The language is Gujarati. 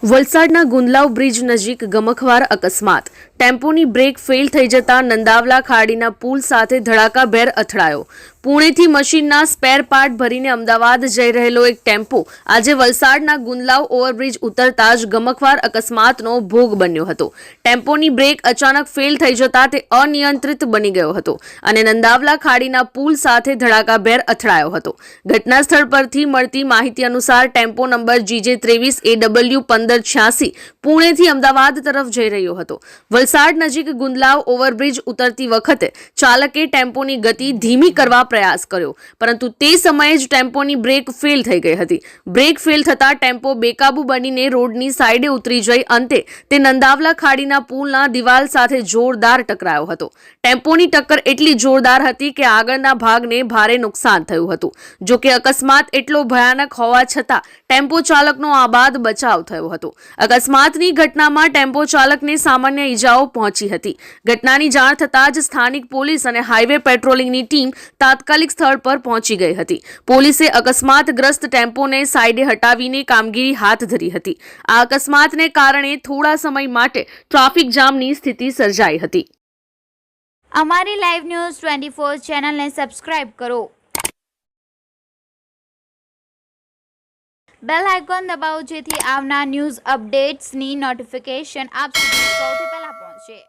વલસાડના ગુંદલાવ બ્રિજ નજીક ગમખ્વાર અકસ્માત. ટેમ્પોની બ્રેક ફેલ થઈ જતા નંદાવલા ખાડીના પુલ સાથે ધડાકાભેર અથડાયો. પુણેથી મશીનના સ્પેર પાર્ટ ભરીને અમદાવાદ જઈ રહેલો એક ટેમ્પો આજે વલસાડના ગુંદલાવ ઓવરબ્રિજ ઉતરતા જ ગમખ્વાર અકસ્માતનો ભોગ બન્યો હતો. ટેમ્પોની બ્રેક અચાનક ફેલ થઈ જતા તે અનિયંત્રિત બની ગયો હતો અને નંદાવલા ખાડીના પુલ સાથે ધડાકાભેર અથડાયો હતો. ઘટના સ્થળ પરથી મળતી માહિતી અનુસાર ટેમ્પો નંબર GJ23AW 1586 પુણેથી અમદાવાદ તરફ જઈ રહ્યો હતો. વલસાડ નજીક ગુંદલાવ ઓવરબ્રિજ ઉતરતી વખતે ચાલકે ટેમ્પોની ગતિ ધીમી કરવા પ્રયાસ કર્યો, પરંતુ તે સમયે જ ટેમ્પોની બ્રેક ફેલ થઈ ગઈ હતી. બ્રેક ફેલ થતા ટેમ્પો બેકાબુ બનીને રોડની સાઈડે ઉતરી જઈ અંતે તે નંદાવલા ખાડીના પુલના દિવાલ સાથે જોરદાર ટકરાયો હતો. ટેમ્પોની ટક્કર એટલી જોરદાર હતી કે આગળના ભાગને ભારે નુકસાન થયું હતું. જો કે અકસ્માત એટલો ભયાનક હોવા છતાં ટેમ્પો ચાલકનો આબાદ બચાવ થયો હતો. અકસ્માતની ઘટનામાં ટેમ્પો ચાલકને સામાન્ય ઈજાઓ પહોંચી હતી. ઘટનાની જાણ થતાં જ સ્થાનિક પોલીસ અને હાઈવે પેટ્રોલિંગની ટીમ તાત્કાલિક સ્થળ પર પહોંચી ગઈ હતી. પોલીસે અકસ્માતગ્રસ્ત ટેમ્પોને સાઈડે હટાવીને કામગીરી હાથ ધરી હતી. આ અકસ્માતને કારણે થોડા સમય માટે ટ્રાફિક જામની સ્થિતિ સર્જાઈ હતી. અમારી લાઈવ ન્યૂઝ 24 ચેનલને સબસ્ક્રાઇબ કરો. બેલ આઇકોન દબાવો જેથી આવનાર ન્યૂઝ અપડેટ્સની નોટિફિકેશન આપ સુધી સૌથી પહેલા પહોંચે.